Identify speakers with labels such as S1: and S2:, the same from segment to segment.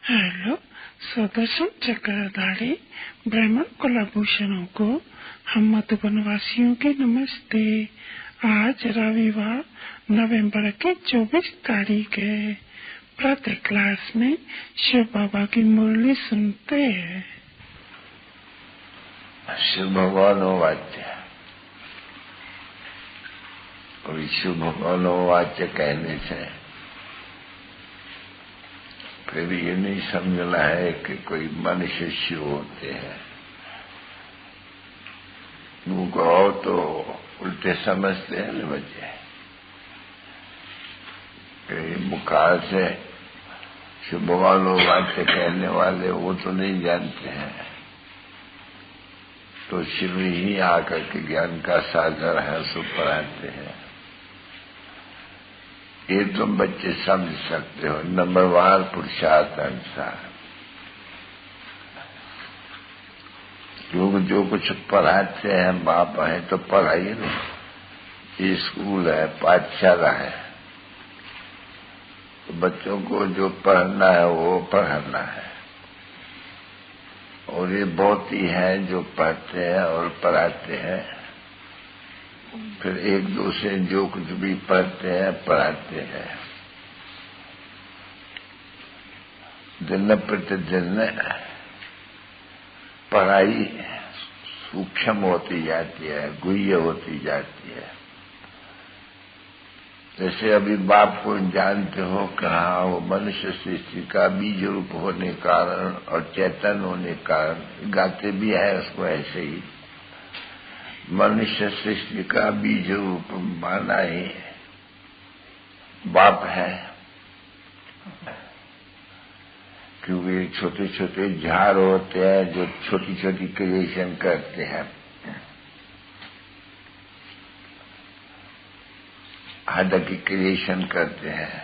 S1: Hello Sudarshan चक्रधारी ब्राह्मण कुलभूषणों को हम मधुबन वासियों के नमस्ते। आज रविवार नवंबर के 24 तारीख है। प्रातः क्लास में शिव बाबा की मुरली सुनते हैं।
S2: शिव भगवानो वाच्य, कोई शिव भगवानो वाच्य कहने से फिर ये नहीं समझना है कि कोई मनुष्य शिव होते हैं। उनको तो उल्टे समझते हैं न बच्चे, कि मुखार से शिव भगवानो वाच्य कहने वाले वो तो नहीं जानते हैं, तो शिव ही आकर के ज्ञान का सागर है सो पढ़ाते हैं। ये तुम बच्चे समझ सकते हो नंबरवार पुरुषार्थ अनुसार। लोग जो कुछ पढ़ाते हैं बाप है तो पढ़ाइए नहीं, ये स्कूल है, पाठशाला है, तो बच्चों को जो पढ़ना है वो पढ़ना है। और ये बहुत ही है जो पढ़ते हैं और पढ़ाते हैं, फिर एक दूसरे जो कुछ भी पढ़ते हैं पढ़ाते हैं। दिन प्रतिदिन पढ़ाई सूक्ष्म होती जाती है, गुह्य होती जाती है। जैसे अभी बाप को जानते हो कि हाँ वो मनुष्य सृष्टि का बीज रूप होने कारण और चैतन्य होने कारण गाते भी है उसको ऐसे ही। मनुष्य सृष्टि का बीज रूप माना ही बाप है, क्योंकि छोटे छोटे झाड़ होते हैं जो छोटी छोटी क्रिएशन करते हैं। हद की क्रिएशन करते हैं।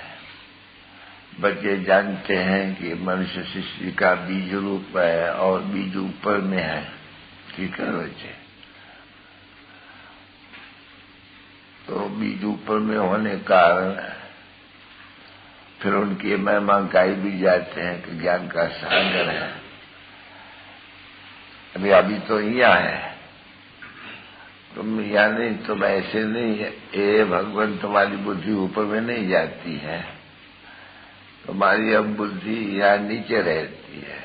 S2: बच्चे जानते हैं कि मनुष्य सृष्टि का बीज रूप है और बीज ऊपर में है, ठीक है बच्चे। तो बीज ऊपर में होने कारण फिर उनकी महिमा गाई भी जाते हैं कि ज्ञान का सागर है। अभी तो यहाँ है, तुम यहाँ नहीं, तुम ऐसे नहीं है। ए भगवान तुम्हारी बुद्धि ऊपर में नहीं जाती है, तुम्हारी अब बुद्धि यहाँ नीचे रहती है।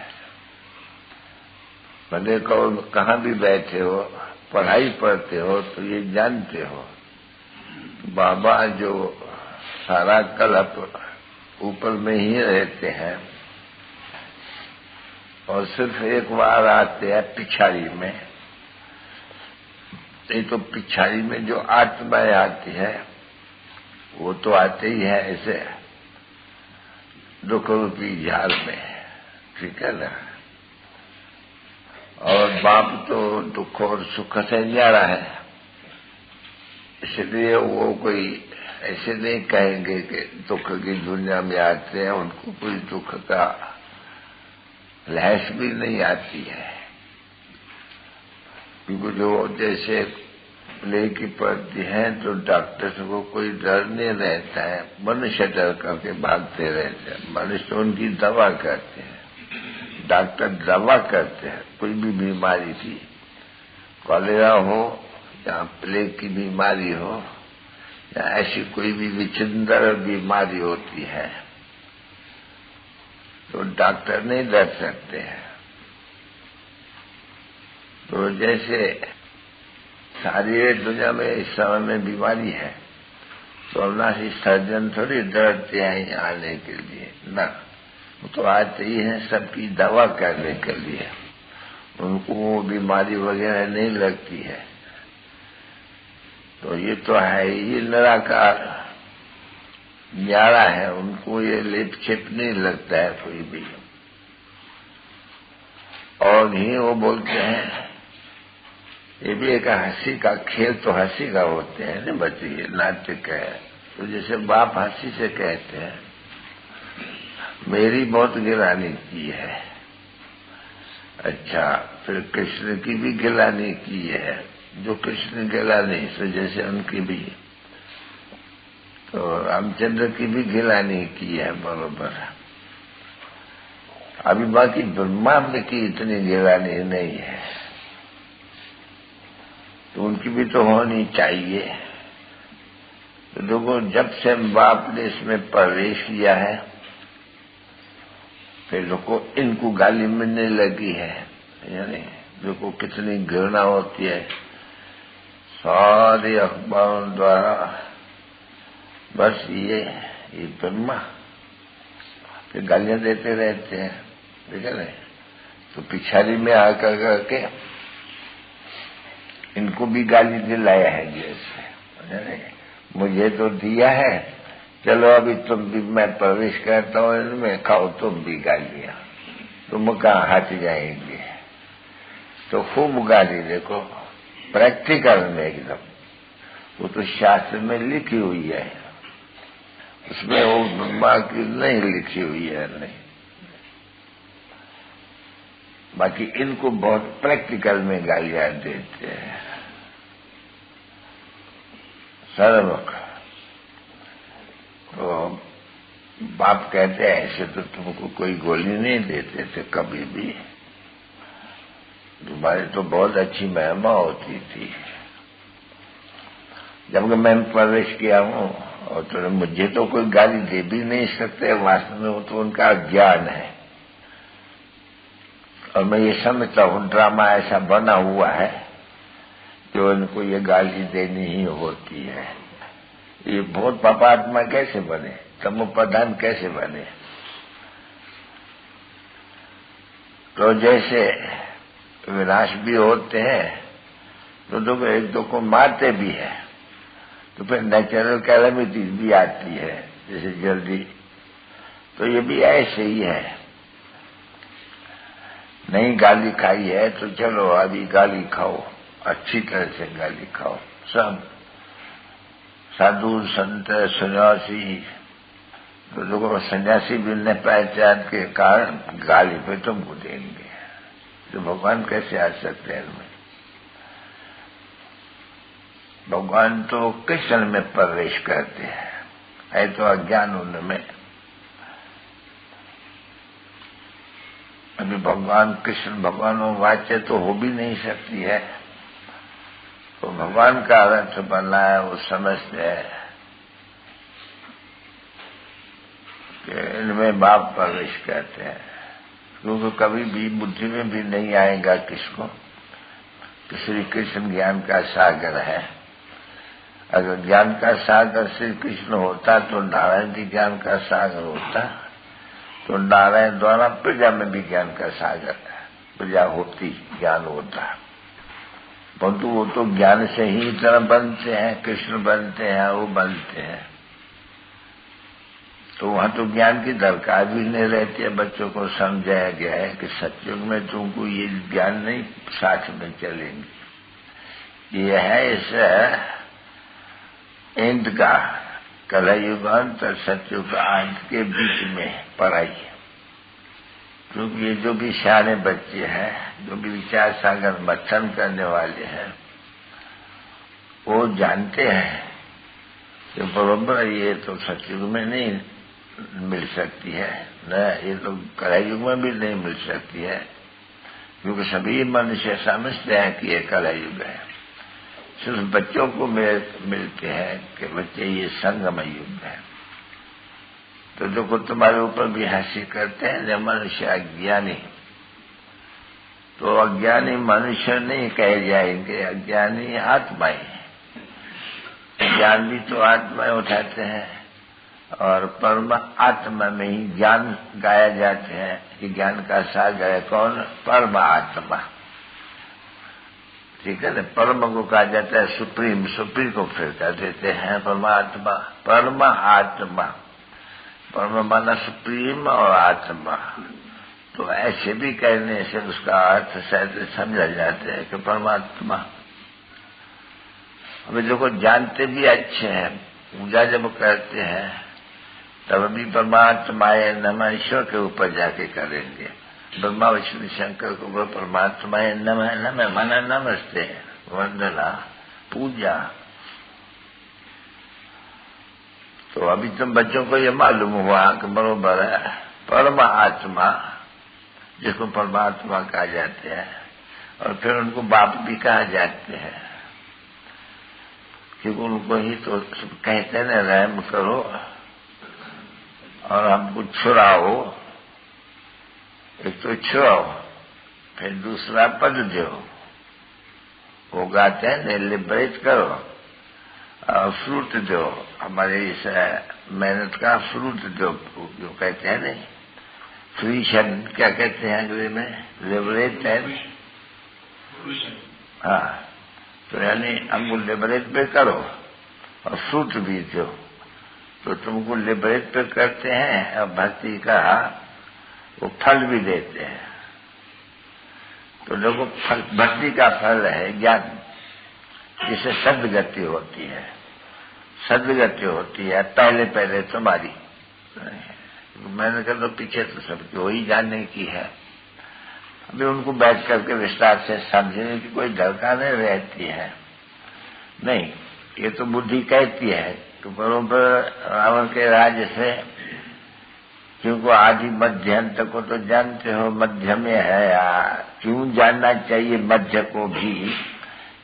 S2: भले कहो कहाँ भी बैठे हो, पढ़ाई पढ़ते हो तो ये जानते हो बाबा जो सारा कल्प ऊपर में ही रहते हैं और सिर्फ एक बार आते हैं पिछाड़ी में। नहीं तो पिछाड़ी में जो आत्माएं आती है वो तो आते ही है ऐसे दुख रूपी झाल में, ठीक है ना। और बाप तो दुख और सुख से न्यारा है, इसलिए वो कोई ऐसे नहीं कहेंगे कि दुख की दुनिया में आते हैं उनको कोई दुख का लहस भी नहीं आती है। क्योंकि जो जैसे प्ले की पड़ती है तो डॉक्टर को कोई डर नहीं रहता है, मनुष्य डर करके भागते रहते हैं। मनुष्य उनकी दवा करते हैं, डॉक्टर दवा करते हैं। कोई भी बीमारी थी, कॉलेरा हो या प्लेग की बीमारी हो या ऐसी कोई भी विचित्र बीमारी होती है तो डॉक्टर नहीं डर सकते हैं। तो जैसे सारी दुनिया में इस समय में बीमारी है तो अविनाशी सर्जन थोड़ी डरते हैं आने के लिए ना, वो तो आते ही हैं सबकी दवा करने के लिए। उनको वो बीमारी वगैरह नहीं लगती है। तो ये तो है ही निराकार न्यारा है, उनको ये लेप छेप नहीं लगता है कोई भी। और ही वो बोलते हैं, ये भी एक हंसी का खेल तो हंसी का होते हैं ना बच्चे, ये नाटक है। तो जैसे बाप हंसी से कहते हैं मेरी बहुत गिलानी की है, अच्छा फिर कृष्ण की भी गिलानी की है, जो कृष्ण गिला नहीं सो जैसे उनकी भी, तो रामचंद्र की भी गिलानी की है बरोबर। अभी बाकी ब्रह्मा में की इतनी गिरानी नहीं है, तो उनकी भी तो होनी चाहिए। तो देखो, जब से बाप ने इसमें प्रवेश किया है, फिर देखो इनको गाली मिलने लगी है, यानी देखो कितनी घृणा होती है। सारे अखबारों द्वारा बस ये ब्रह्मा फिर गालियां देते रहते हैं, ठीक है ना। तो पिछाड़ी में आकर करके इनको भी गाली दिलाया है, जैसे मुझे तो दिया है, चलो अभी तुम भी, मैं प्रवेश करता हूँ इनमें, खाओ तुम भी गालियां, तुम कहाँ हट जाएंगे। तो खूब गाली, देखो प्रैक्टिकल में एकदम, वो तो शास्त्र में लिखी हुई है, उसमें वो ब्रह्मा की नहीं लिखी हुई है, नहीं। बाकी इनको बहुत प्रैक्टिकल में गालियां देते हैं सर्वक। तो बाप कहते हैं ऐसे तो तुमको कोई गोली नहीं देते थे कभी भी, तुम्हारी तो बहुत अच्छी महिमा होती थी। जब मैं प्रवेश किया हूं, और तो मुझे तो कोई गाली दे भी नहीं सकते, वास्तव में वो तो उनका ज्ञान है। और मैं ये समझता हूं ड्रामा ऐसा बना हुआ है कि उनको ये गाली देनी ही होती है। ये बहुत पापात्मा कैसे बने, तमो प्रधान कैसे बने। तो जैसे विनाश भी होते हैं, तो देखो एक दो को मारते भी है, तो फिर नेचुरल कैलेमिटीज भी आती है, जैसे जल्दी। तो ये भी ऐसे ही है, नहीं गाली खाई है तो चलो अभी गाली खाओ, अच्छी तरह से गाली खाओ। सब साधु संत सन्यासी, तो देखो सन्यासी भी न पहचान के कारण गाली पे तुमको देंगे, तो भगवान कैसे आ सकते हैं इनमें। भगवान तो कृष्ण में प्रवेश करते हैं, है तो अज्ञान उनमें। अभी भगवान कृष्ण भगवानों वाच्य तो हो भी नहीं सकती है, तो भगवान का अर्थ बना है, वो समझते हैं कि इनमें बाप प्रवेश करते हैं। क्योंकि कभी भी बुद्धि में भी नहीं आएगा किसको कि श्री कृष्ण ज्ञान का सागर है। अगर ज्ञान का सागर श्री कृष्ण होता तो नारायण भी ज्ञान का सागर होता, तो नारायण द्वारा प्रजा में भी ज्ञान का सागर प्रजा होती, ज्ञान होता। परंतु वो तो ज्ञान से ही तरह बनते हैं, कृष्ण बनते हैं, वो बनते हैं। तो वहां तो ज्ञान की दरकार भी नहीं रहती है। बच्चों को समझाया गया है कि सत्युग में तुमको ये ज्ञान नहीं साथ में चलेंगे। ये है इस एंड का कलयुगांत और सत्युग का अंत के बीच में पढ़ाई। क्योंकि ये जो भी सियाने बच्चे हैं, जो भी विचार सागर मंथन करने वाले हैं, वो जानते हैं कि बराबर ये तो सत्युग में नहीं मिल सकती है, न ये तो कलयुग में भी नहीं मिल सकती है। क्योंकि सभी मनुष्य समझते हैं कि ये कलयुग है, सिर्फ बच्चों को मिलते हैं कि बच्चे ये संगम युग है। तो देखो तुम्हारे ऊपर भी हंसी करते हैं जब मनुष्य अज्ञानी, तो अज्ञानी मनुष्य नहीं कहे जाएंगे, अज्ञानी आत्माएं। ज्ञान भी तो आत्माएं उठाते हैं, और परम आत्मा में ही ज्ञान गाया जाते हैं कि ज्ञान का सागर है कौन, परम आत्मा। ठीक है ना, परम को कहा जाता है सुप्रीम, सुप्रीम को फिर कह देते हैं परमात्मा, परम आत्मा। परम माना सुप्रीम और आत्मा, तो ऐसे भी कहने से उसका अर्थ शायद समझा जाता है कि परमात्मा। अभी देखो जानते भी अच्छे हैं, पूजा जब करते हैं तब भी परमात्माए नमः ईश्वर के ऊपर जाके करेंगे। ब्रह्मा विष्णु शंकर को परमात्माए नमः, नमः माना नमस्ते, वंदना, पूजा। तो अभी तुम बच्चों को ये मालूम हुआ कि बरोबर है परम आत्मा जिसको परमात्मा कहा जाते हैं, और फिर उनको बाप भी कहा जाते हैं, क्योंकि उनको ही तो कहते न रहम करो और हमको छुड़ाओ। एक तो छुड़ाओ, फिर दूसरा पद दो, वो गाते हैं न, लिबरेट करो और फ्रूट दो, हमारे इस मेहनत का फ्रूट दो, जो कहते हैं नहीं, फ्रूशन क्या कहते हैं अंग्रेजी में, लिबरेट है। हाँ, तो यानी हमको लिबरेट पे करो और फ्रूट भी दो। तो तुमको लिबरेट पे करते हैं और भक्ति का वो फल भी देते हैं। तो देखो भक्ति का फल है ज्ञान, जिसे सद्गति होती है। सद्गति होती है पहले पहले तुम्हारी, मैंने कहा तो पीछे तो सबकी वही जानने की है। अभी उनको बैठ करके विस्तार से समझने की कोई दरकार नहीं रहती है। नहीं, ये तो बुद्धि कहती है कि बरोबर रावण के राज्य से, क्योंकि आदि मध्य अंत को तो जानते हो, मध्य में है यार, क्यों जानना चाहिए मध्य को भी,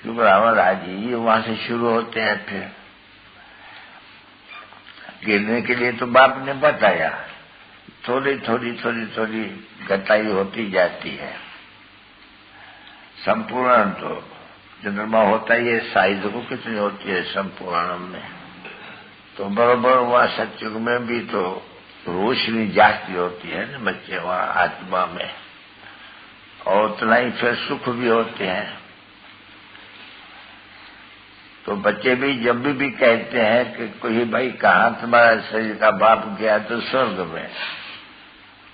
S2: क्योंकि रावण राज्य वहां से शुरू होते हैं। फिर गिरने के लिए तो बाप ने बताया, थोड़ी थोड़ी थोड़ी थोड़ी घटाई होती जाती है। संपूर्ण तो चंद्रमा होता ही है, साइज को कितनी होती है संपूर्ण में, तो बराबर वहां सत्युग में भी तो रोशनी जाती होती है ना बच्चे वहां आत्मा में, और उतना ही फिर सुख भी होते हैं। तो बच्चे भी जब भी कहते हैं कि कोई भाई कहाँ तुम्हारा शरीर का बाप गया, तो स्वर्ग में,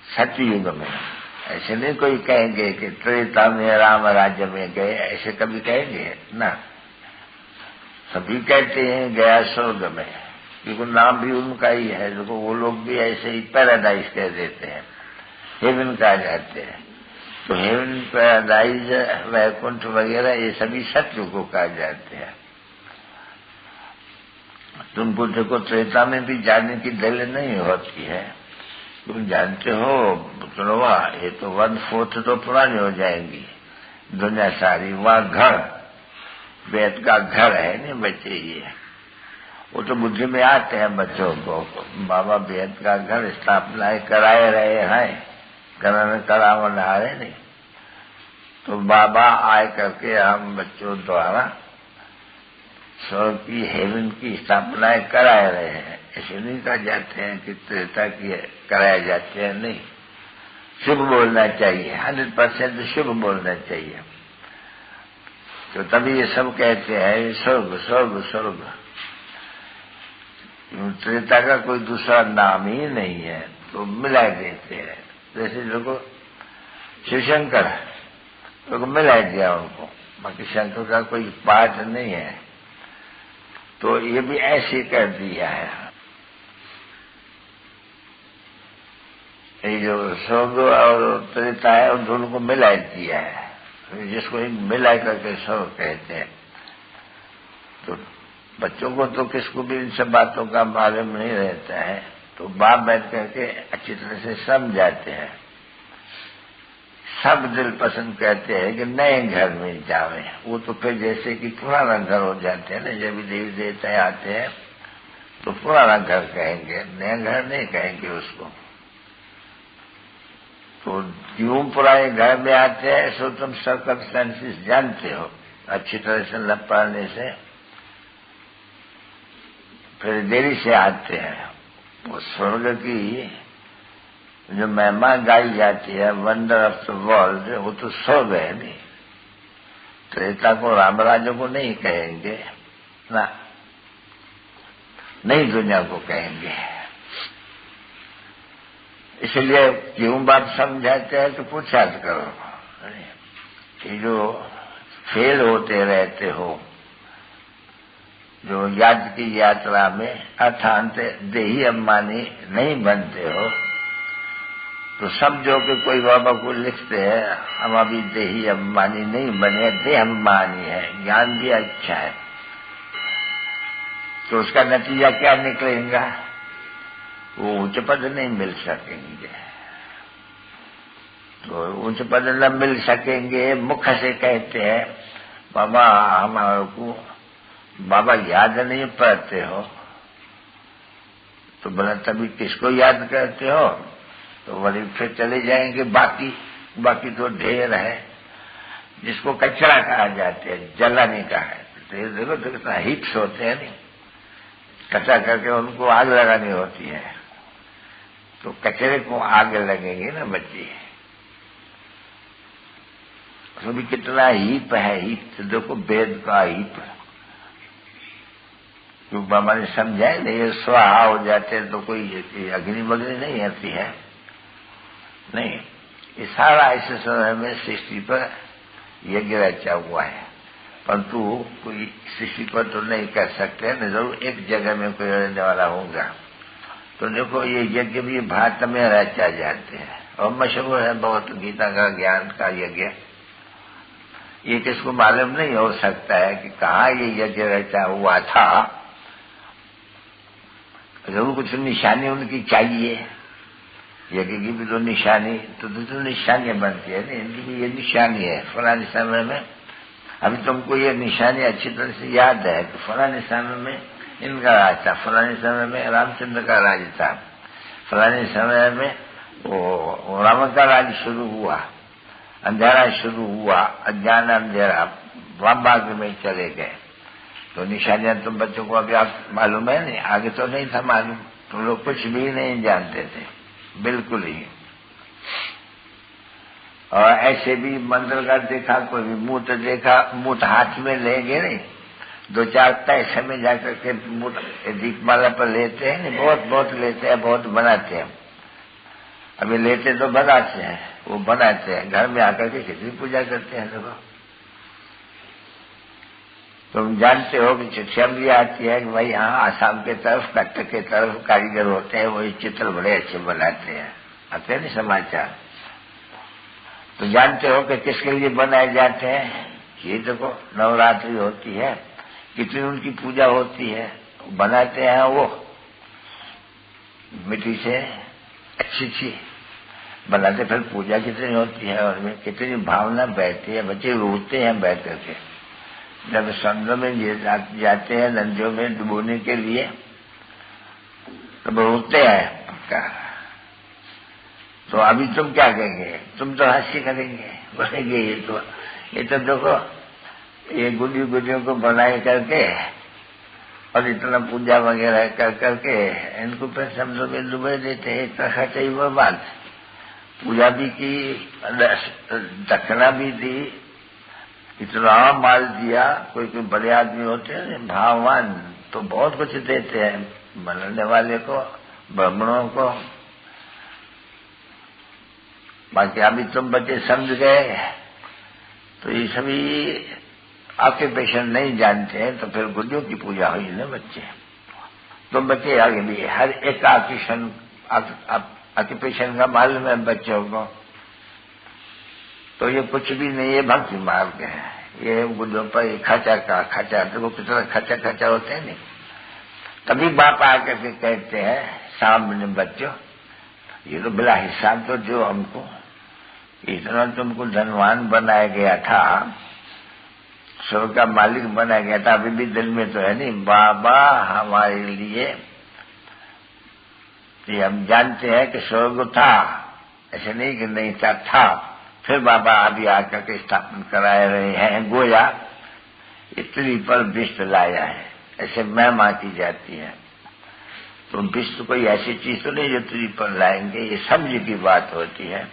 S2: सतयुग में। ऐसे नहीं कोई कहेंगे कि त्रेता में राम राज्य में गए, ऐसे कभी कहेंगे ना। सभी कहते हैं गया स्वर्ग में, क्योंकि नाम भी उनका ही है। देखो वो लोग भी ऐसे ही पैराडाइज कह देते हैं, हेवन कहा जाते हैं। तो हेवन, पैराडाइज, वैकुंठ वगैरह ये सभी सत्य को कहा जाते हैं। तुमको देखो त्रेता में भी जाने की दल नहीं होती है। तुम जानते हो पुत्रवा, ये तो 1/4 तो पुरानी हो जाएंगी दुनिया सारी। वहां घर, वेद का घर है नहीं बच्चे, ये वो तो बुद्धि में आते हैं बच्चों को, बाबा वेद का घर स्थापना कराए रहे हैं, करावन आ रहे नहीं। तो बाबा आए करके हम बच्चों द्वारा स्वर्ग की, हेवन की स्थापनाएं कराए रहे हैं। ऐसे नहीं कहा जाते हैं कि त्रेता की कराए जाते हैं, नहीं। शुभ बोलना चाहिए, 100% शुभ बोलना चाहिए। तो तभी ये सब कहते हैं स्वर्ग स्वर्ग स्वर्ग। त्रेता का कोई दूसरा नाम ही नहीं है, तो मिला देते हैं। जैसे देखो शिवशंकर, तो मिला दिया उनको, बाकी शंकर का कोई पाठ नहीं है, तो ये भी ऐसे कर दिया है। ये जो स्वर्ग और त्रेता है उन दोनों को मिला दिया है, जिसको मिला करके स्वर्ग कहते हैं। तो बच्चों को तो किसको भी इन सब बातों का मालूम नहीं रहता है, तो बाप बैठ करके अच्छी तरह से समझाते हैं। सब दिल पसंद कहते हैं कि नए घर में जावे, वो तो फिर जैसे कि पुराना घर हो जाते हैं ना, जब भी देवी देवता आते हैं तो पुराना घर कहेंगे, नया घर नहीं कहेंगे उसको। तो क्यों पुराने घर में आते हैं, सो तुम सर्कमस्टेंसेस जानते हो अच्छी तरह से, न पढ़ने से फिर देरी से आते हैं। वो स्वर्ग की जो महिमा गाई जाती है, वंडर ऑफ द वर्ल्ड, वो तो स्वर्ग है नहीं। त्रेता को रामराज्य को नहीं कहेंगे ना, नई दुनिया को कहेंगे। इसलिए क्यों बात समझाते हैं तो पूछा करो कि जो फेल होते रहते हो, जो याद की यात्रा में अर्थांत देही अम्मानी नहीं बनते हो, तो समझो कि कोई बाबा को लिखते हैं हम अभी देही अम्मानी नहीं बने, देह अम्मानी है, ज्ञान भी अच्छा है, तो उसका नतीजा क्या निकलेगा, वो उच्च पद नहीं मिल सकेंगे। तो तो उनसे पहले न मिल सकेंगे, मुख से कहते हैं बाबा हमारे को बाबा याद नहीं पड़ते हो, तो बोला तभी किसको याद करते हो? तो वही फिर चले जाएंगे बाकी तो ढेर है, जिसको कचरा कहा जाते हैं, जलाने का है। तो ये देखो तो कितना हिप्स होते हैं नहीं, कचरा करके उनको आग लगानी होती है, तो कचरे को आग लगेंगे ना बच्चे। तो भी कितना हीप है, हीप तो देखो वेद का हीप, क्यों बाबा ने समझाए नहीं, ये स्वाहा हो जाते हैं तो कोई अग्नि वग्नि नहीं आती है, नहीं, ये सारा ऐसे समय में सृष्टि पर यज्ञ रचा हुआ है, परंतु कोई सृष्टि पर तो नहीं कर सकते न, जरूर एक जगह में कोई रहने वाला होगा। तो देखो ये यज्ञ भी भारत में रचा जाते हैं और मशहूर है बहुत, गीता का ज्ञान का यज्ञ। ये किसको मालूम नहीं हो सकता है कि कहाँ ये यज्ञ रचा हुआ था, जरूर कुछ निशानी उनकी चाहिए, यज्ञ की भी तो निशानी, तो निशानियां बनती है, इनकी भी ये निशानी है फलाने समय में। अभी तुमको ये निशानी अच्छी तरह से याद है कि फलाने समय में इनका राज था, फलाने समय में रामचंद्र का राज था, फलाने समय में वो रावण का राज शुरू हुआ, अंधेरा शुरू हुआ, अज्ञान अंधेरा वामभाग में चले गए। तो निशानियां तुम बच्चों को अभी आप मालूम है नहीं, आगे तो नहीं था मालूम, तुम लोग कुछ भी नहीं जानते थे बिल्कुल ही। और ऐसे भी मंत्र का देखा, कोई भी मूत देखा, मूत हाथ में लेंगे नहीं, दो चार पैसे में जाकर के मूत दीपमाला पर लेते हैं नहीं, बहुत लेते हैं, बहुत बनाते हैं। अभी लेते तो बनाते हैं, वो बनाते हैं, घर में आकर के कितनी पूजा करते हैं लोग। तुम जानते हो कि चिट्ठियां भी आती है कि भाई यहाँ आसाम के तरफ, कटक के तरफ कारीगर होते हैं, वही चित्र बड़े अच्छे बनाते हैं, आते हैं नहीं समाचार। तो जानते हो कि किसके लिए बनाए जाते हैं? ये देखो नवरात्रि होती है, कितनी उनकी पूजा होती है, बनाते हैं वो मिट्टी से अच्छी बनाते, फिर पूजा कितनी होती है और में कितनी भावना बैठती है, बच्चे रोते हैं बैठ करके। जब समुद्र में जाते हैं, नदियों में डुबोने के लिए, तब रोते हैं पक्का। तो अभी तुम क्या कहेंगे? तुम तो हंसी करेंगे, बोलेंगे ये तो देखो ये गुडियों को बनाए करके और इतना पूजा वगैरह कर करके इनको फिर समुद्र में डुबे देते हैं, इतना खर्चा ही बर्बाद। पूजा भी की, दक्षिणा भी दी, इतना माल दिया। कोई बड़े आदमी होते हैं भाववान, तो बहुत कुछ देते हैं बनाने वाले को, ब्राह्मणों को। बाकी अभी तुम बच्चे समझ गए, तो ये सभी ऑक्यूपेशन नहीं जानते हैं, तो फिर गुडियों की पूजा हुई ना बच्चे। तुम बच्चे आगे भी हर एक ऑक्यूपेशन का मालूम है बच्चों को, तो ये कुछ भी नहीं है, भक्ति मार्ग है। ये गुडियों पर खर्चा देखो कितना खर्चा होते हैं नहीं। तभी बाप आकर के कहते हैं सामने बच्चों, ये तो बिला हिसाब तो जो हमको इतना तुमको धनवान बनाया गया था, स्वर्ग का मालिक बनाया गया था, अभी भी दिल में तो है नहीं बाबा हमारे लिए। ये हम जानते हैं कि स्वर्ग था, ऐसे नहीं कि नहीं था। फिर बाबा अभी आकर के स्थापन कराए रहे हैं, गोया इतनी पर विश्व लाया है, ऐसे महिमा की जाती है। तो विश्व कोई ऐसी चीज तो नहीं जो तुझी पर लाएंगे, ये समझ की बात होती है।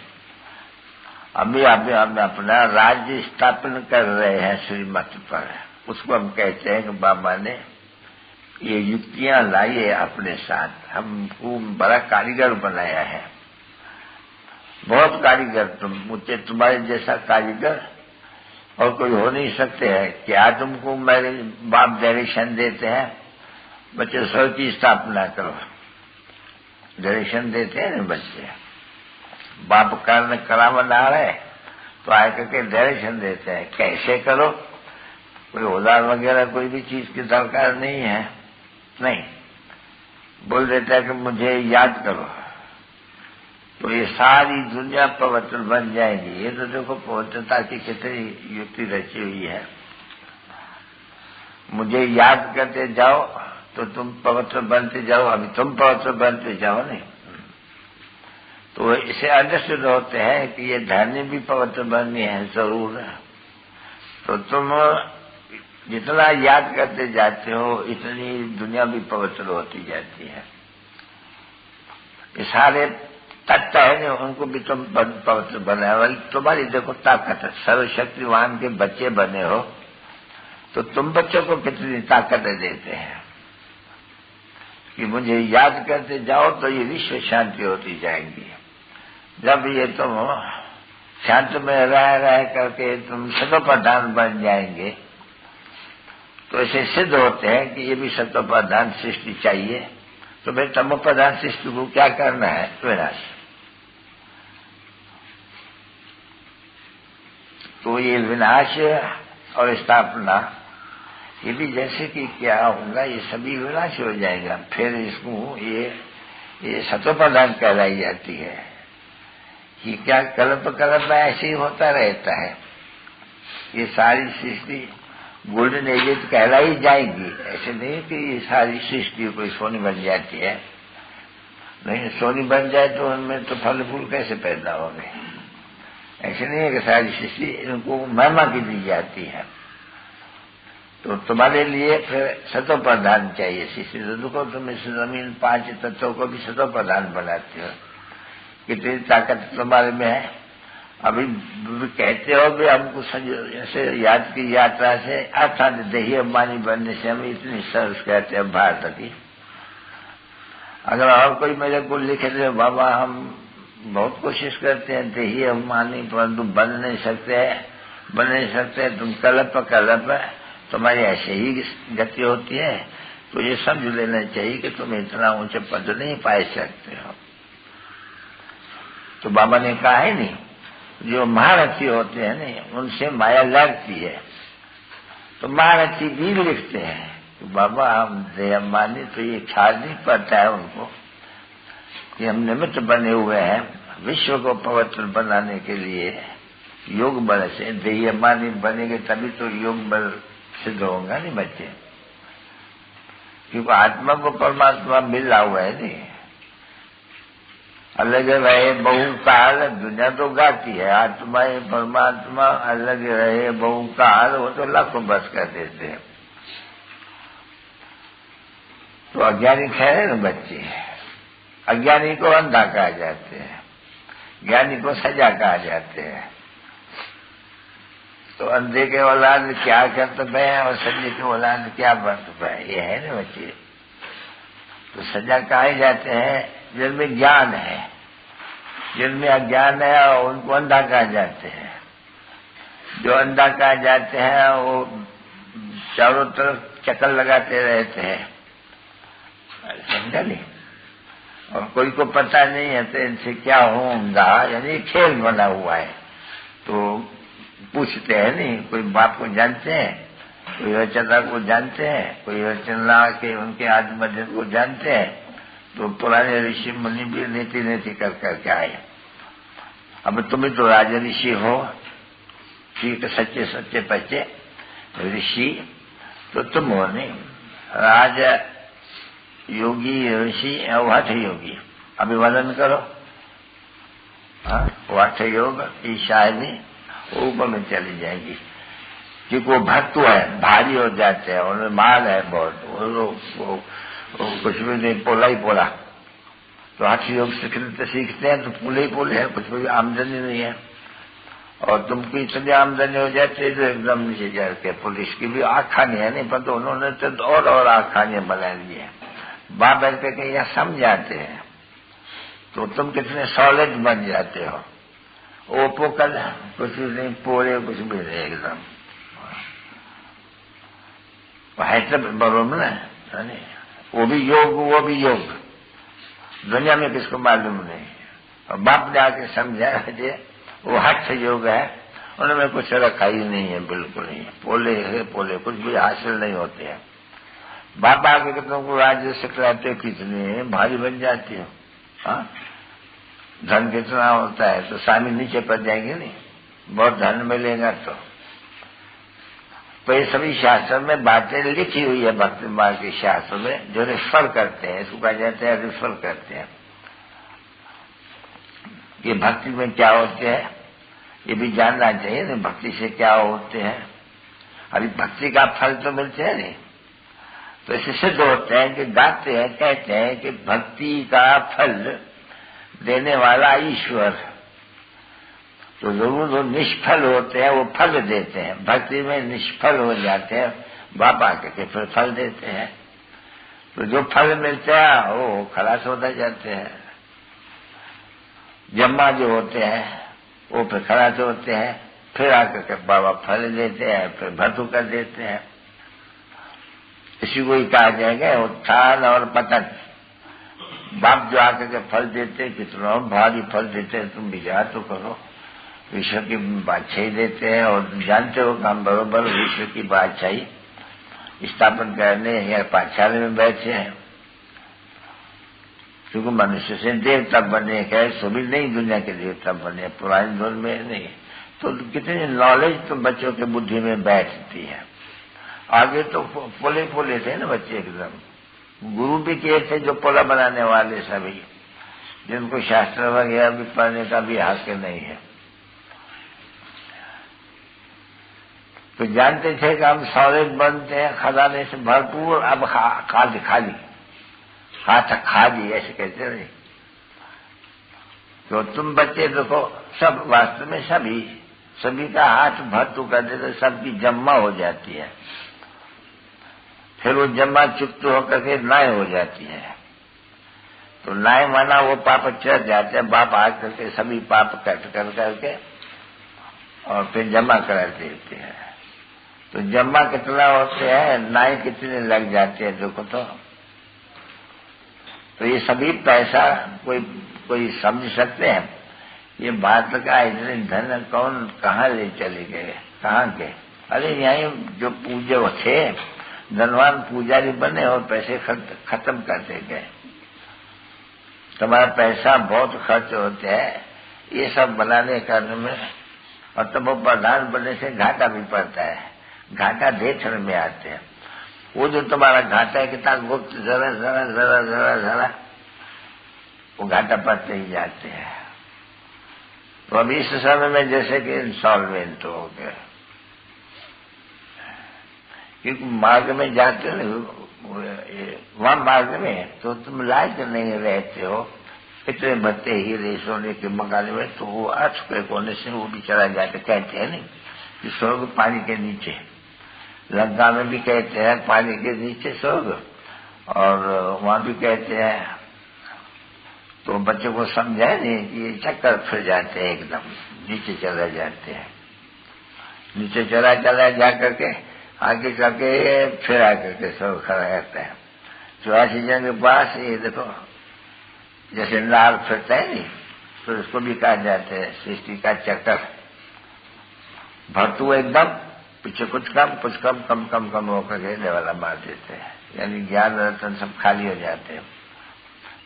S2: अभी हम अपना राज्य स्थापन कर रहे हैं श्रीमत पर, उसको हम कहते हैं कि बाबा ने ये युक्तियां लाई है अपने साथ, हमको बड़ा कारीगर बनाया है, बहुत कारीगर। मुझे तुम्हारे जैसा कारीगर और कोई हो नहीं सकते हैं। क्या तुमको मेरे बाप डायरेक्शन देते हैं, बच्चे स्वर्ग की स्थापना करो, डायरेक्शन देते हैं ना बच्चे। बाप कारण करावन आ रहे तो आए करके डायरेक्शन देते हैं, कैसे करो। कोई औजार वगैरह कोई भी चीज की दरकार नहीं है, नहीं बोल देता है कि मुझे याद करो, तो ये सारी दुनिया पवित्र बन जाएगी। ये तो देखो पवित्रता की कितनी युक्ति रची हुई है। मुझे याद करते जाओ तो तुम पवित्र बनते जाओ, अभी तुम पवित्र बनते जाओ नहीं। तो इसे अंडरस्टूड होते हैं कि ये धरनी भी पवित्र बननी है जरूर। तो तुम जितना याद करते जाते हो इतनी दुनिया भी पवित्र होती जाती है। ये सारे तत्व है ना, उनको भी तुम पवित्र बनाए। तुम्हारी देखो ताकत है, सर्वशक्तिवान के बच्चे बने हो तो तुम बच्चों को कितनी ताकतें देते हैं कि मुझे याद करते जाओ तो ये विश्व शांति होती जाएंगी। जब ये तुम शांत में रह करके तुम सतोप्रधान बन जाएंगे तो ऐसे सिद्ध होते हैं कि ये भी सतोप्रधान सृष्टि चाहिए। तो भाई तमोप्रधान सृष्टि को क्या करना है? विनाश। तो ये विनाश और स्थापना ये भी जैसे कि क्या होगा, ये सभी विनाश हो जाएगा। फिर इसको ये सतोप्रधान कहलाई जाती है कि क्या कल्प ऐसे ही होता रहता है। ये सारी सृष्टि गोल्डन एज कहलाई जाएगी। ऐसे नहीं कि ये सारी सृष्टि कोई सोनी बन जाती है। नहीं, सोनी बन जाए तो उनमें तो फल फूल कैसे पैदा होंगे? ऐसे नहीं है कि सारी सृष्टि इनको महिमा की दी जाती है। तो तुम्हारे लिए फिर सतोप्रधान चाहिए सृष्टि। तो देखो तुम इस जमीन 5 तत्वों को भी सतोप्रधान बनाते हो, कितनी ताकत तुम्हारे में है। अभी कहते हो भी हमको ऐसे याद की यात्रा से अर्थात देही अम्बानी बनने से हम इतनी सर्च कहते हैं भारत की। अगर और कोई मेरे को लिखे दे बाबा हम बहुत कोशिश करते हैं देही अम्बानी परंतु बन नहीं सकते, तुम कल्प तुम्हारी ऐसे ही गति होती है, तो ये समझ लेना चाहिए कि तुम इतना ऊंचे पद नहीं पा सकते हो। तो बाबा ने कहा है नहीं, जो महारथी होते हैं नहीं उनसे माया लगती है। तो महारथी भी लिखते हैं कि बाबा हम देह मानी, तो ये ख्याल नहीं पड़ता है उनको कि हम निमित्त बने हुए हैं विश्व को पवित्र बनाने के लिए। योग बल से देह मानी बनेंगे तभी तो योग बल सिद्ध होगा नहीं बच्चे, क्योंकि आत्मा को परमात्मा मिला हुआ है नहीं। अलग रहे बहुकाल दुनिया तो गाती है, आत्मा ही परमात्मा अलग रहे बहुकाल वो तो लाखों बस कर देते हैं। तो अज्ञानी ठहरे ना बच्चे, अज्ञानी को अंधा कहा जाते हैं, ज्ञानी को सजा कहा जाते हैं। तो अंधे के औलाद क्या कर्तव्य है और सजे के औलाद क्या कर्तव्य है, ये है ना बच्चे। तो सजा कहे जाते हैं जिनमें ज्ञान है, जिनमें अज्ञान है उनको अंधा कहा जाते हैं। जो अंधा कहा जाते हैं वो चारों तरफ चक्कर लगाते रहते हैं, समझा नहीं। और कोई को पता नहीं है तो इनसे क्या होगा, यानी खेल बना हुआ है। तो पूछते हैं नहीं, कोई बाप को जानते हैं, कोई रचना को जानते हैं, कोई रचना के उनके आदि मध्य को जानते हैं। तो पुराने ऋषि मुनि भी नीति कर करके आए। अब तुम ही तो राज ऋषि हो, ठीक सच्चे सच्चे बच्चे ऋषि तो तुम हो नहीं, राज योगी ऋषि हठ योगी। अभिवादन करो, हठ योग की शायरी ऊपर में चली जाएगी। क्योंकि वो भक्त है, भारी हो जाते हैं, उनमें माल है बहुत, वो कुछ भी नहीं, पोला ही पोला। तो हठ योग सीखते हैं तो पोले ही पोले है, कुछ भी आमदनी नहीं है। और तुमको इतनी आमदनी हो जाती है तो एकदम नीचे जाके पुलिस की भी आँख खानी है नहीं, पर तो उन्होंने तो और आँख खाने बना लिए हैं। बाप बैठे के यहाँ समझाते हैं तो तुम कितने सॉलिड बन जाते हो। ओपो कल कुछ भी नहीं, पोले कुछ भी नहीं, एकदम है तो बरोबर ना। वो भी योग दुनिया में किसको मालूम नहीं। और बाप ने आके समझाया मुझे वो हठ योग है, उनमें कुछ रखा ही नहीं है, बिल्कुल नहीं। पोले कुछ भी हासिल नहीं होते हैं। बाप आके तुमको राज्य सिखलाते कितने भारी बन जाती हो। हाँ, धन कितना होता है तो स्वामी नीचे पड़ जाएंगे नहीं, बहुत धन मिलेगा तो ये सभी शास्त्र में बातें लिखी हुई है, भक्ति मार्ग के शास्त्र में, जो रिफर करते हैं, इसको कहा जाता है रिफर करते हैं कि भक्ति में क्या होते हैं, ये भी जानना चाहिए ना, भक्ति से क्या होते हैं। अभी भक्ति का फल तो मिलते हैं नहीं, तो इससे सिद्ध होते हैं कि गाते हैं, कहते हैं कि भक्ति का फल देने वाला ईश्वर। तो जरूर जो निष्फल होते हैं वो फल देते हैं, भक्ति में निष्फल हो जाते हैं बाप आके के फिर फल देते हैं। तो जो फल मिलते हैं वो खलास होते जाते हैं, जम्मा जो होते हैं वो फिर खलास होते हैं, फिर आकर के बाबा फल देते हैं, फिर भर्तु कर देते हैं। इसी को ही कहा जाएगा उत्थान और पतन। बाप जो आकर के फल देते, कितना भारी फल देते हैं, तुम विचार तो करो। ईश्वर की बादशाही देते हैं और जानते हो कि हम बरोबर ईश्वर की बादशाही स्थापन करने या पाठशाला में बैठे हैं, क्योंकि मनुष्य से देवता बने गए, सभी नई दुनिया के देवता बने, पुरानी दुनिया में नहीं। तो कितनी नॉलेज तो बच्चों के बुद्धि में बैठती है। आगे तो पोले पोले थे ना बच्चे एकदम, गुरु भी किए थे जो पोला बनाने वाले सभी, जिनको शास्त्र वगैरह भी पढ़ने का भी हक नहीं है। तो जानते थे कि हम सौरभ बनते हैं खजाने से भरपूर, अब खाली खाली हाथ खाली, ऐसे कहते नहीं। तो तुम बच्चे देखो, सब वास्तव में सभी का हाथ भरतू कर देते, सबकी जम्मा हो जाती है, फिर वो जम्मा चुप्त होकर के नाय हो जाती है। तो नाय माना वो पाप चढ़ जाते हैं, बाप आ करके सभी पाप कट कर करके और फिर जमा करा देते हैं। तो जम्मा कितना होते हैं, नाई कितने लग जाते हैं देखो। तो ये सभी पैसा कोई समझ सकते हैं? ये भारत का इतने धन कौन कहाँ ले चले गए, कहाँ के? अरे यहीं जो पूजे थे धनवान पुजारी बने और पैसे खत्म करते गए। तुम्हारा पैसा बहुत खर्च होते हैं ये सब बनाने करने में, और तब वो प्रधान बनने से घाटा भी पड़ता है, घाटा देखने में आते हैं। वो जो तुम्हारा घाटा है कितना गुप्त, जरा जरा जरा जरा जरा वो घाटा पड़ते ही जाते हैं। तो अभी इस समय में जैसे कि इंस्टॉलमेंट हो गए, क्योंकि मार्ग में जाते हो वहां मार्ग में तो तुम लायक नहीं रहते हो, इतने बत्ते हीरे सोने के मकान में, तो वो अर्थ के कोने से वो भी चला जाते। कहते हैं नहीं कि स्वर्ग पानी के नीचे, लंका में भी कहते हैं पानी के नीचे स्वर्ग, और वहां भी कहते हैं। तो बच्चों को समझाए नहीं कि ये चक्कर फिर जाते हैं, एकदम नीचे चला जाते हैं, नीचे चला जा करके आगे जाके फिर आकर के स्वर्ग खड़ा रहता है। 84 जन के पास ये देखो जैसे नाल फिरता है नहीं, तो इसको भी कहा जाता है सृष्टि का चक्कर। भरतू एकदम पीछे कुछ कम होकर घेरने वाला मार देते हैं, यानी ज्ञान रतन सब खाली हो जाते हैं।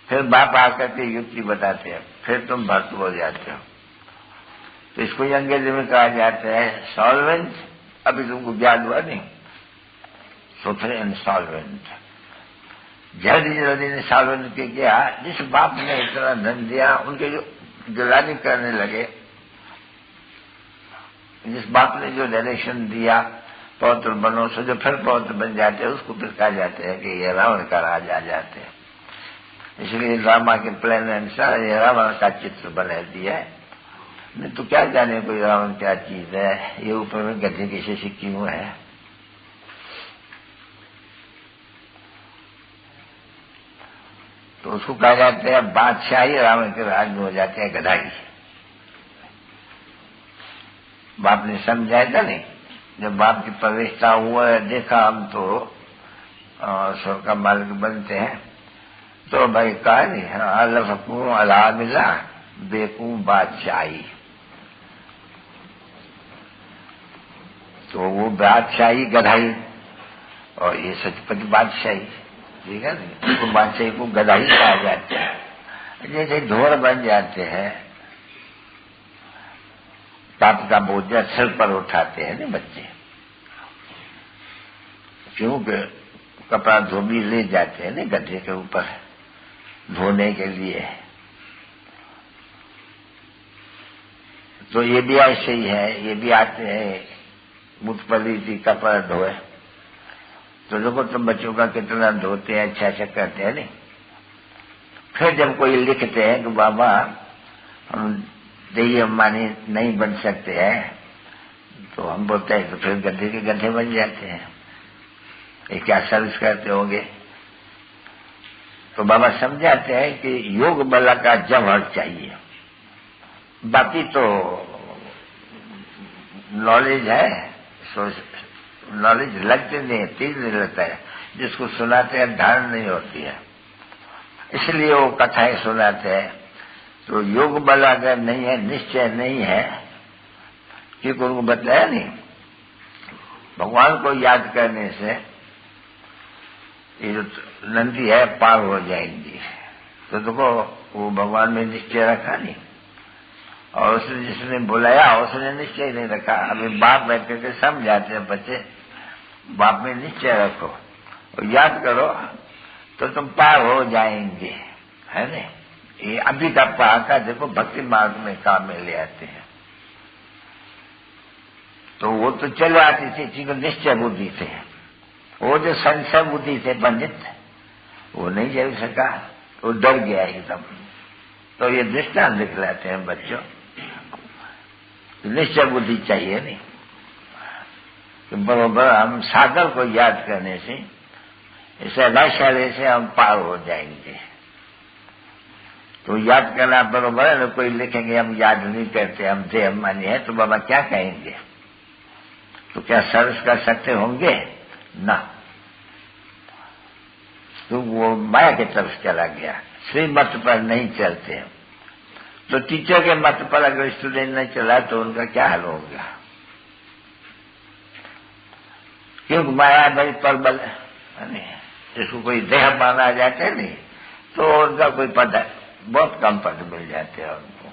S2: फिर बाप आकर के युक्ति बताते हैं, फिर तुम भरतू हो जाते हो। तो इसको अंग्रेजी में कहा जाता है सॉल्वेंट। अभी तुमको ज्ञान हुआ नहीं तो फिर इंस्टॉलमेंट, जल्दी ने सॉल्वेंट के किया। जिस बाप ने इतना धन दिया उनके जो गिलानी करने लगे, जिस बाप ने जो डायरेक्शन दिया पौत्र बनो, से जो फिर पौत्र बन जाते हैं उसको फिर कहा जाते हैं कि ये रावण का राज आ जाते हैं। इसलिए रामा के प्लान अनुसार ये रावण का चित्र बना दिया है। नहीं तो क्या जाने कोई रावण क्या चीज है, ये ऊपर में गद्दे कैसे सिक्की हुए है। तो उसको कहा जाता है बादशाही रावण के राज में हो जाते हैं गधाई। बाप ने समझाया था नहीं, जब बाप की प्रवेशता हुआ देखा हम तो स्वर्ग का मालिक बनते हैं, तो भाई कहा नहीं अलफकू अला मिला बेकू बादशाही। तो वो बादशाही गधाई और ये सचपच बादशाही, ठीक है नहीं, तो बादशाही को गधाई कहा जाता है। जैसे ढोर बन जाते हैं, पाप का बोझ सिर पर उठाते हैं ना बच्चे, क्योंकि कपड़ा धोबी ले जाते हैं ना गड्ढे के ऊपर धोने के लिए। तो ये भी ऐसे ही है, ये भी आते हैं मुतपली थी कपड़ा धोए, तो देखो तुम बच्चों का कितना धोते हैं, अच्छा अच्छा करते हैं नहीं। फिर जब कोई लिखते हैं कि बाबा हम देही अम्मानी नहीं बन सकते हैं, तो हम बोलते हैं तो फिर गड्ढे के गड्ढे बन जाते हैं, ये क्या सर्विस करते होंगे। तो बाबा समझाते हैं कि योग बल का जमहर चाहिए, बाकी तो नॉलेज है, नॉलेज लगते नहीं, तीर नहीं लगता है, जिसको सुनाते हैं धारण नहीं होती है, इसलिए वो कथाएं सुनाते हैं। तो योग बल अगर नहीं है, निश्चय नहीं है, क्योंकि उनको बताया नहीं, भगवान को याद करने से ये जो नंदी है पार हो जाएंगी। तो देखो वो भगवान में निश्चय रखा नहीं, और उसने जिसने बुलाया उसने निश्चय नहीं रखा। अभी बाप बैठ करके समझाते हैं बच्चे, बाप में निश्चय रखो और याद करो तो तुम पार हो जाएंगे, है ना। ये अभी का पहाका देखो भक्ति मार्ग में काम में ले आते हैं। तो वो तो चले आती थी, क्योंकि निश्चय बुद्धि थे। वो जो संशय बुद्धि थे पंडित, वो नहीं चल सका, वो डर गया एकदम। तो ये दृष्टांत दिखलाते हैं बच्चों, निश्चय बुद्धि चाहिए नहीं कि बरोबर हम सागर को याद करने से, इसे वैशाली से हम पार हो जाएंगे। तो याद करना बरोबर है ना। कोई लिखेंगे हम याद नहीं करते, हम देह मानी है, तो बाबा क्या कहेंगे? तो क्या सर्विस कर सकते होंगे ना। तो वो माया की तरफ चला गया, श्री मत पर नहीं चलते हैं। तो टीचर के मत पर अगर स्टूडेंट नहीं चला तो उनका क्या हाल होगा? क्योंकि माया बड़ी प्रबल है, इसको कोई देह माना जाता है नहीं, तो उनका कोई पद बहुत कम पद मिल जाते हैं उनको।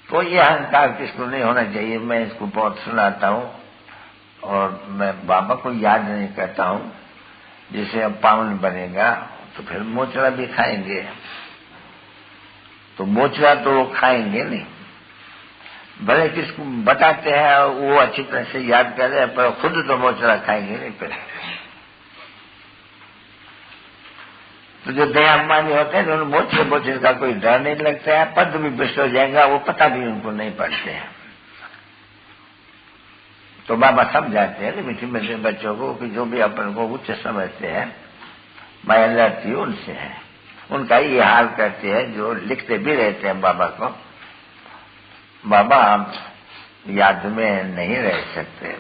S2: तो ये अहंकार किसको नहीं होना चाहिए। मैं इसको बहुत सुनाता हूँ और मैं बाबा को याद नहीं करता हूँ, जिसे अब पावन बनेगा तो फिर मोचरा भी खाएंगे। तो मोचरा तो खाएंगे नहीं, भले किसको बताते हैं वो अच्छी तरह से याद कर रहे हैं, पर खुद तो मोचरा खाएंगे नहीं। फिर तो जो दयामानी होते हैं उन्हें मोचे मोचे का कोई डर नहीं लगता है, पद भी भ्रष्ट हो जाएगा, वो पता भी उनको नहीं पड़ते हैं। तो बाबा समझाते हैं मीठी मीठे बच्चों को कि जो भी अपन को उच्च समझते हैं, माया लड़ती उनसे है। उनका ये हाल करते हैं जो लिखते भी रहते हैं बाबा को, बाबा हम याद में नहीं रह सकते।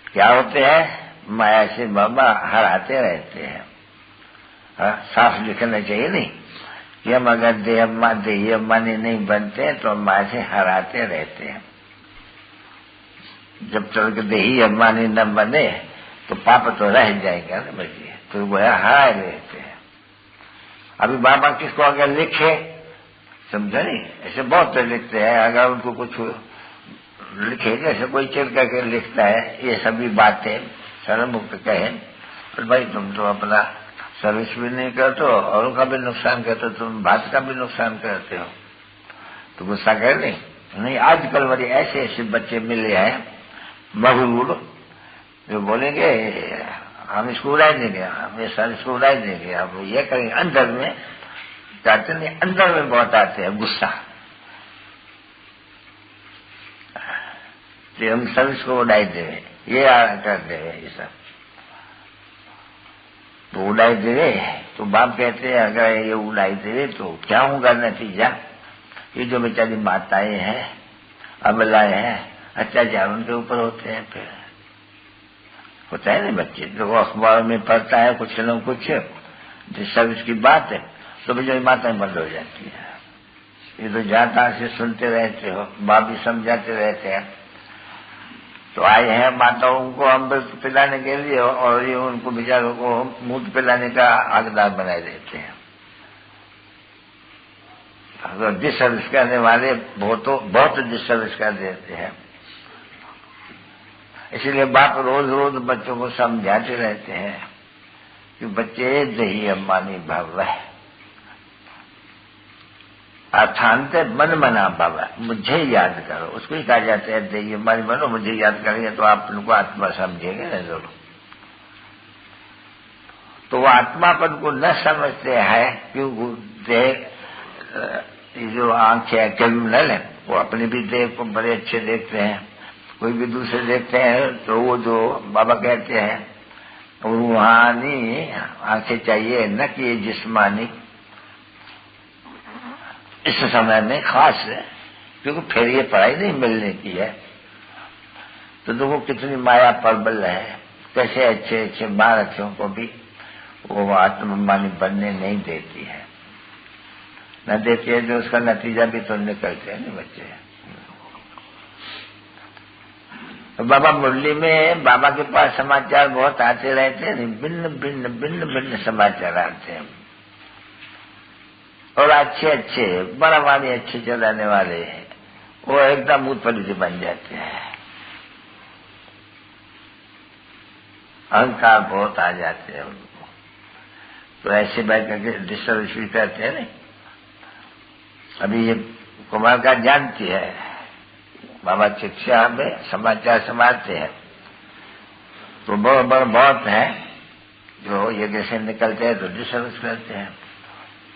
S2: क्या होते हैं? माया से बाबा हराते रहते हैं। साफ लिखना चाहिए नहीं कि हम अगर देही अम्मानी नहीं बनते तो हम माया से हराते रहते हैं। जब तक देही अम्मानी न बने तो पाप तो रह जाएगा ना बच्चे, तो वो हराए रहते हैं। अभी बाबा किसको अगर लिखे, समझा नहीं, ऐसे बहुत लिखते हैं, अगर उनको कुछ लिखे, जैसे कोई चल करके लिखता है ये सभी बातें सरल मुक्त कहे, तो भाई तुम तो अपना सर्विस भी नहीं करते हो, औरों का भी नुकसान करते हो, तुम बात का भी नुकसान करते हो, तो गुस्सा कर नहीं। आजकल बड़े ऐसे ऐसे बच्चे मिले हैं मगरूर, जो बोलेंगे हम इसको उड़ाई देंगे, हम ये सर इसको उड़ाई देंगे, हम ये करेंगे। अंदर में चाहते नहीं, अंदर में बहुत आते हैं गुस्सा, तो हम सर्विस को उड़ाई देंगे, ये कर देंगे, ये सब तो उड़ाई देवे। तो बाप कहते हैं अगर ये उड़ाई देवे तो क्या होगा नतीजा? ये जो बेचारी माताएं हैं, अबलाएं हैं, अत्याचार उनके ऊपर होते हैं। फिर होता है ना, बच्चे जो अखबार में पढ़ता है कुछ न कुछ जिस सर्विस की बात है, तो बेचारी माताएं बंद हो जाती है। ये तो जहाँ से सुनते रहते हो, बाप भी समझाते रहते हैं। तो आए हैं माताओं को अमृत पिलाने के लिए, और ये उनको बेचारों को मूत्र पिलाने का हकदार बनाए देते हैं। तो डिसर्विस करने वाले बहुत डिसर्विस कर देते हैं। इसलिए बाप रोज रोज बच्चों को समझाते रहते हैं कि बच्चे दही अम्मानी भव अर्थांत मन मना भव, मुझे याद करो। उसको ही कहा जाता है दही अम्मानी बनो, मुझे याद करेंगे तो आप उनको आत्मा समझेंगे ना जरूर। तो वो आत्मापन को न समझते हैं क्योंकि जो आंखें क्रिमिनल है, वो अपनी भी देह को बड़े अच्छे देखते हैं, कोई भी दूसरे देखते हैं तो वो जो बाबा कहते हैं रूहानी आंखें चाहिए, न कि ये जिस्मानी। इस समय में खास है क्योंकि फिर ये पढ़ाई नहीं मिलने की है। तो देखो कितनी माया प्रबल है, कैसे अच्छे अच्छे बालकों को भी वो आत्ममानी बनने नहीं देती है, न देती है। जो उसका नतीजा भी तो निकलते हैं ना बच्चे। तो बाबा मुरली में बाबा के पास समाचार बहुत आते रहते हैं, भिन्न भिन्न भिन्न भिन्न समाचार आते हैं, और अच्छे अच्छे बड़ा वाणी अच्छे चलाने वाले वो एकदम उत्पत्ति बन जाते हैं, अहंकार बहुत आ जाते हैं उनको। तो ऐसे बैठ करके डिस्टर्ब भी करते हैं। नहीं अभी ये कुमार का जानती है, बाबा शिक्षा में समाचार समाजते हैं तो बहुत है जो ये जैसे निकलते हैं तो डिस्टर्ब करते हैं।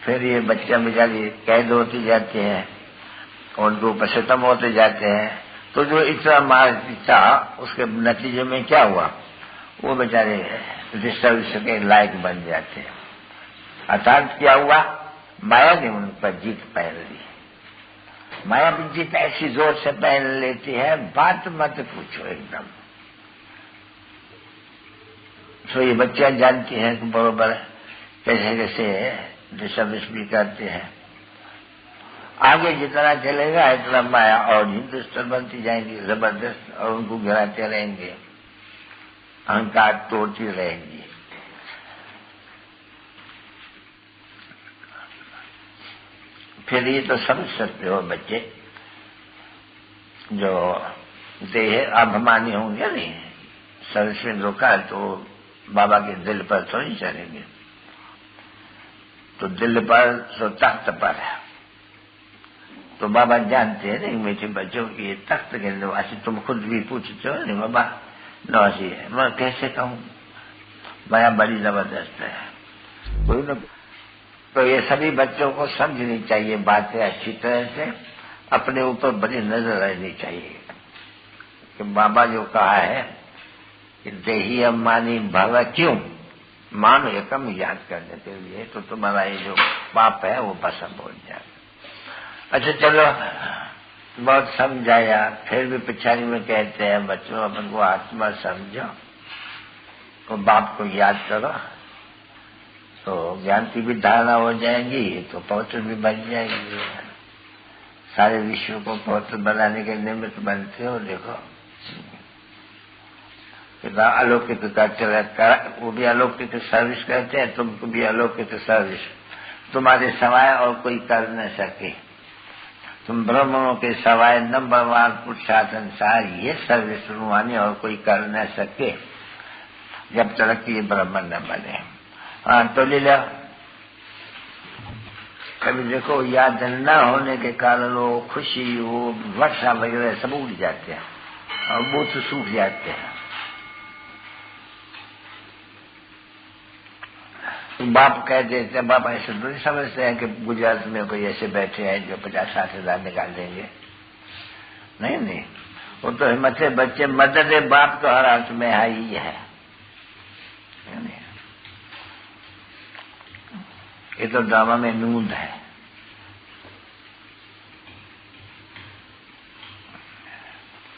S2: फिर ये बच्चे बेचारी कैद होती जाती हैं, उनके ऊपर खत्म होते जाते हैं। तो जो इतना मार था उसके नतीजे में क्या हुआ, वो बेचारे डिस्टर्ब के लायक बन जाते हैं। अर्थात क्या हुआ, माया ने उन पर जीत पहन ली। माया भी जीत ऐसी जोर से पहन लेती है, बात मत पूछो एकदम। तो ये बच्चियां जानती हैं कि बरोबर कैसे कैसे डिस्टर्बिस भी करते हैं। आगे जितना चलेगा इतना माया और डिस्टर्ब बनती जाएंगी जबरदस्त, और उनको गिराते रहेंगे, अहंकार तोड़ती रहेंगी। फिर ये तो समझ सकते हो बच्चे जो देह अभिमानी होंगे नहीं, सर्विस में रोका तो बाबा के दिल पर तो नहीं चलेंगे। तो दिल पर तो तख्त पर है। तो बाबा जानते हैं नहीं मेरे बच्चों की तख्त के निवासी, तुम खुद भी पूछते हो नहीं बाबा नवासी है, मैं कैसे कहूँ, माया बड़ी जबरदस्त है। कोई न तो ये सभी बच्चों को समझनी चाहिए बातें अच्छी तरह से, अपने ऊपर बड़ी नजर रखनी चाहिए कि बाबा जो कहा है कि देही अम्मानी भव, क्यों मानो एकम याद करने के लिए, तो तुम्हारा ये जो पाप है वो भस्म हो जाएगा। अच्छा चलो बहुत समझाया, फिर भी पिछाड़ी में कहते हैं बच्चों अपन को आत्मा समझो, तो बाप को याद करो, तो ज्ञान की भी धारणा हो जाएगी, तो पवित्र भी बन जाएगी। सारे विश्व को पवित्र बनाने के निमित्त बनते हो। देखो कितना अलौकिक करते, वो भी अलौकिक सर्विस करते हैं, तुमको भी अलौकिक सर्विस, तुम्हारे सवाय और कोई कर न सके। तुम ब्राह्मणों के सवाय नंबर 1 पुरुषार्थ संसार ये सर्विस रूहानी और कोई कर न सके जब तक कि ये ब्राह्मण न बने। हाँ तो ले लो। कभी देखो याद न होने के कारण वो खुशी, वो वर्षा वगैरह सब उड़ जाते हैं और बूथ सूख जाते हैं। बाप कह देते हैं, बाप ऐसे नहीं समझते हैं कि गुजरात में कोई ऐसे बैठे हैं जो 50-60 हजार निकाल देंगे। नहीं नहीं, वो तो हिम्मत है बच्चे, मदद है बाप तो हर अर्थ में है ही है। ये तो ड्रामा में नूंद है।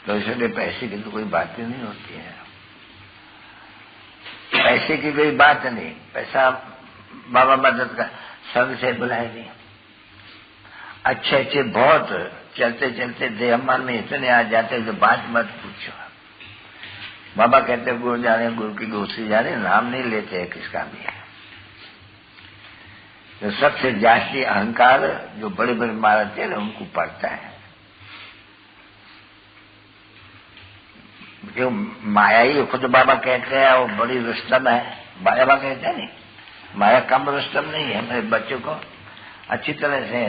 S2: तो इसलिए पैसे की तो कोई बात ही नहीं होती है, पैसे की कोई बात नहीं। पैसा बाबा मदद का संग से बुलाएंगे। अच्छे अच्छे बहुत चलते चलते देहमान में इतने आ जाते जो बात मत पूछो। बाबा कहते गुरु जाने, गुरु की गोसी जाने, नाम नहीं लेते हैं किसका भी। जो सबसे जास्ती अहंकार जो बड़े बड़े महाराज थे उनको पड़ता है। जो माया ही खुद बाबा कहते हैं वो बड़ी रुस्तम है, बाबा कहते हैं नहीं, माया कम रुस्तम नहीं है। मेरे बच्चों को अच्छी तरह से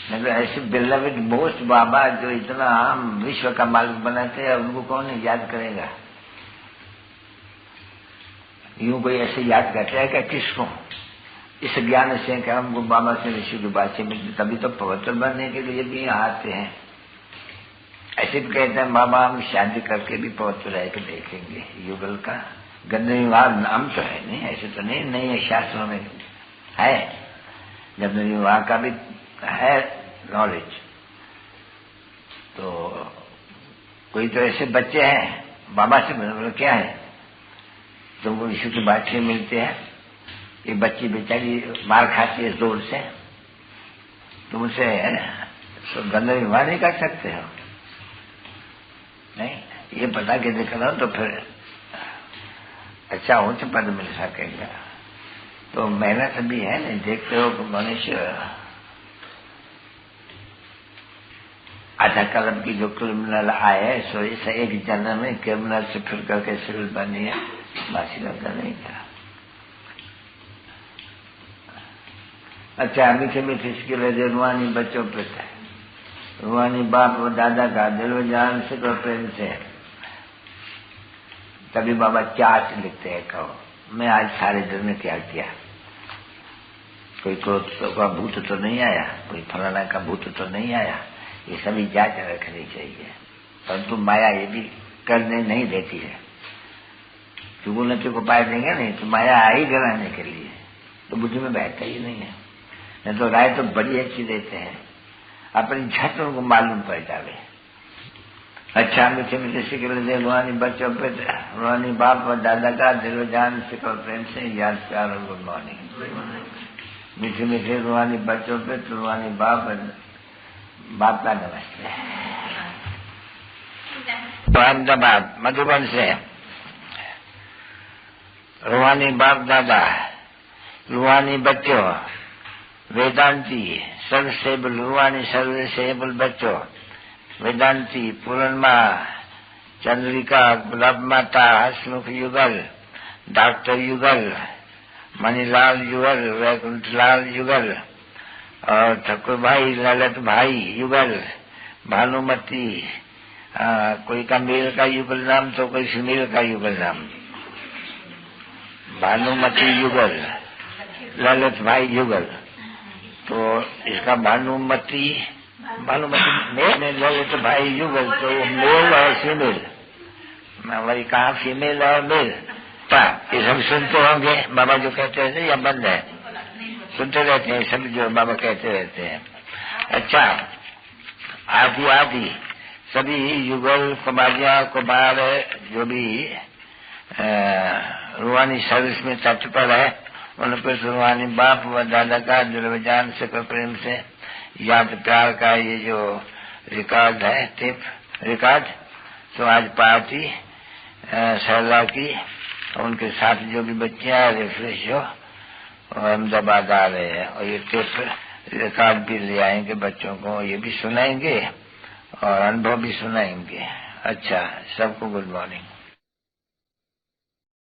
S2: मतलब ऐसे बिलविड मोस्ट बाबा जो इतना विश्व का मालिक बनाते हैं उनको कौन याद करेगा? यूं कोई ऐसे याद करते हैं क्या किसको? इस ज्ञान से कि हमको बाबा से ऋषि की बात से मिलती, तभी तो पवित्र बनने के लिए भी यहाँ आते हैं। ऐसे भी कहते हैं बाबा हम शादी करके भी पवित्र रह के देखेंगे। युगल का गंधर्व नाम तो है नहीं, ऐसे तो नहीं है, शास्त्रों में है गंधर्व का भी है नॉलेज। तो कोई तो ऐसे बच्चे हैं बाबा से बोले क्या है तुमको विश्व की बात से मिलते हैं, ये बच्ची बेचारी मार खाती है जोर से, तुम उसे गंदा विवाह नहीं कर सकते हो? नहीं, ये पता के देखना तो फिर अच्छा उच्च पद मिल सकेगा। तो मेहनत भी है नहीं, देखते हो कि मनुष्य आधा कलम की जो क्रिमिनल आए सो इस एक जन्म में क्रिमिनल से फिर करके सिविल बनी है, बासी लगता नहीं था। अच्छा मीठे मीठे इसके लिए रूहानी बच्चों पे थे, रूहानी बाप और दादा का दिल व जान से और प्रेम से। तभी बाबा चार्ट लिखते हैं, कहो मैं आज सारे दिन में क्या किया, कोई क्रोध का भूत तो नहीं आया, कोई फलाना का भूत तो नहीं आया, ये सभी जांच रखनी चाहिए। परंतु माया ये भी करने नहीं देती है, क्योंकि उन्नति को पाए देंगे नहीं तो माया आई कराने के लिए, तो बुद्धि में बैठता ही नहीं है। नहीं तो राय तो बड़ी अच्छी देते हैं, अपनी झट उनको मालूम पड़ जावे। अच्छा मीठे मीठे सिकल दे रूहानी बच्चों पे, रूहानी बाप और दादा का दिल जान सिकल प्रेम से याद प्यार और गुड मॉर्निंग। मीठे मीठे रूहानी बच्चों पे तो रूहानी बाप का नमस्ते। अहमदाबाद मधुबन से रूहानी बाप दादा, रूहानी बच्चों, वेदांती सर्वसेबल, रूहानी सर्वसेबल बच्चों, वेदांती, पूर्णिमा, चंद्रिका, गुलाब माता, हसमुख युगल, डॉक्टर युगल, मणिलाल युगल, वैकुंठलाल युगल और ठाकुर भाई, ललित भाई युगल, भानुमती, कोई का मेल का युगल नाम तो कोई फीमेल का युगल नाम, भानुमती युगल, ललित भाई युगल। तो इसका भानुमती मेल, ललित भाई युगल, तो मेल और फीमेल, मैं वही कहा फीमेल और मेल। ये सब सुनते होंगे बाबा जो कहते रहते या बंद है? सुनते रहते हैं सब जो बाबा कहते रहते हैं। अच्छा आदि सभी युगल कुमार जो भी रूहानी सर्विस में तत्पर है उन पर रूहानी बाप व दादा का दिल जान से प्रेम से याद प्यार का ये जो रिकॉर्ड है, टिप रिकॉर्ड। तो आज पार्टी सरला की उनके साथ जो भी बच्चे हैं रिफ्रेश हो और अहमदाबाद आ रहे हैं, और ये टिप रिकॉर्ड भी ले आएंगे, बच्चों को ये भी सुनाएंगे और अनुभव भी सुनाएंगे। अच्छा सबको गुड मॉर्निंग।